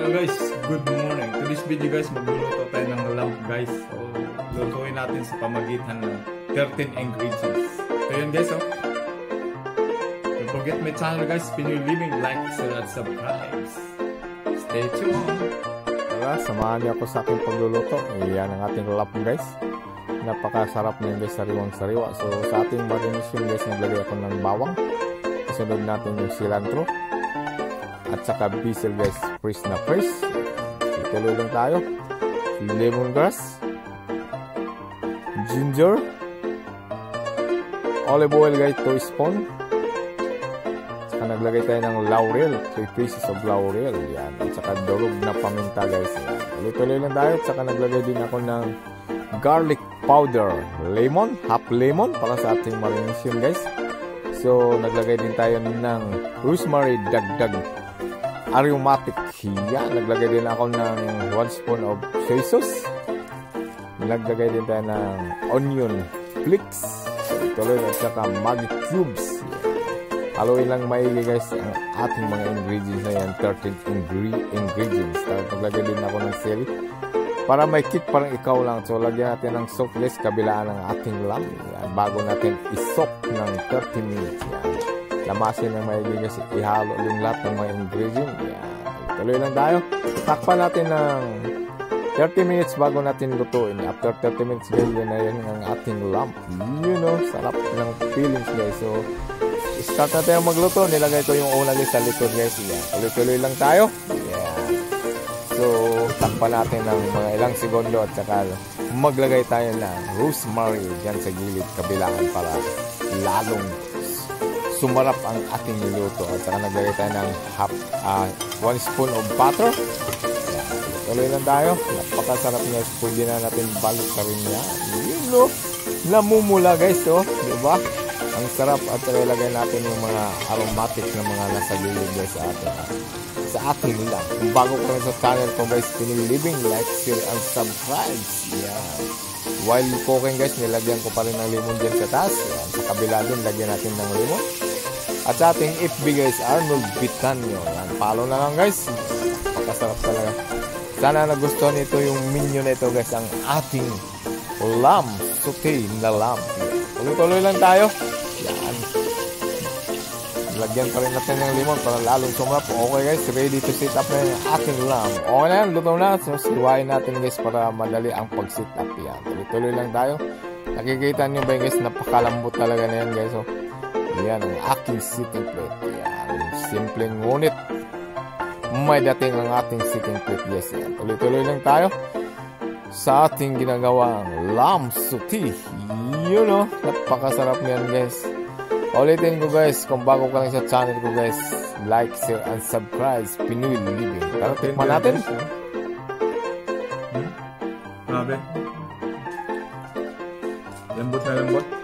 Hello guys, good morning. To this video guys, magluluto tayo ng lamb guys. So, lutuin natin sa pamagitan ng 13 ingredients. So yun guys, oh. Don't forget my channel guys, Pinoy Living, like, share, and subscribe. Stay tuned. Tara, samahan niyo ako sa aking pagluluto. Iyan ang ating lamb guys. Napakasarap niyan guys, sariwang-sariwa. So sa ating marination guys, naglagay ako ng bawang. Kasunod natin yung cilantro. At saka basil guys, fresh na fresh. Ituloy lang tayo. Lemongrass, ginger, olive oil guys, 2 spoon. Saka naglagay tayo ng laurel, 3 pieces of laurel. Yan. At saka durog na paminta guys. Tuloy lang tayo. At saka naglagay din ako ng garlic powder, lemon, half lemon para sa ating marination guys. So naglagay din tayo ng rosemary, dagdag aromatic. Yan, naglagay din ako ng 1 spoon of soy sauce. Naglagay din tayo ng onion flakes. Tuloy at saka Maggi cubes. Haluin lang maigi guys ang ating mga ingredients na yan, 13 ingredients. Naglagay din ako ng celery para may kick parang ikaw lang. So lagyan natin ng soak guys, kabilaan ng ating lamb. Yan, bago natin isok ng 30 minutes. Yan. Lamasin ng maigi guys, ihalo yung lahat ng mga ingredients. Yan. Tuloy lang tayo. Takpan natin ng 30 minutes bago natin lutuin. After 30 minutes guys, yun na yun ang ating lamb. You know, sarap ng feelings guys. So start na tayo magluto. Nilagay ko yung una guys sa likod guys. Yan. Tuloy-tuloy lang tayo. Yan. So takpan natin ng mga ilang segundo at saka maglagay tayo ng rosemary dyan sa gilid kabilaan para lalong sumarap ang ating niluto. At saka naglagay tayo ng 1 spoon of butter. Yan. Tuloy lang tayo. Napakasarap niya. Pwede na natin balik ka rin niya. Yun no. Namumula guys. Oh. Diba? Ang sarap. At saka ilagay natin yung mga aromatic na mga nasa gilid guys sa ating lang. Kung bago ka rin sa channel ko guys, Pinoy Living, like, share, and subscribe. Yan. While cooking guys, nilagyan ko pa rin ng lemon dyan sa taas. Yan. Sa kabila din, lagyan natin ng lemon. At sa ating FB guys, Arnold Vitanio. Yan. Follow na lang guys. Pakasarap talaga. Sana nagustuhan ito yung menu na ito guys, ang ating lamb, sauté na lamb. Tuloy-tuloy lang tayo. Yan. Lagyan pa rin natin ng limon para lalong sumarap. Okay guys, ready to set up na yung ating lamb. Okay na yan, luto na. So siwain natin guys para madali ang pag-set up yan. Tuloy-tuloy lang tayo. Nakikita nyo ba guys, napakalambot talaga na yan guys. So, yan ang aking sitting plate. Yan, simpleng ngunit may dating ang ating sitting plate. Yes, yan. Tuloy-tuloy lang tayo sa ating ginagawang lamb sauté. You know, napakasarap niyan guys. Ulitin ko guys, kung bago ka lang sa channel ko guys, like, share, and subscribe. Pinoy Living. Tara, tikman natin. Grabe. Lambot na lambot.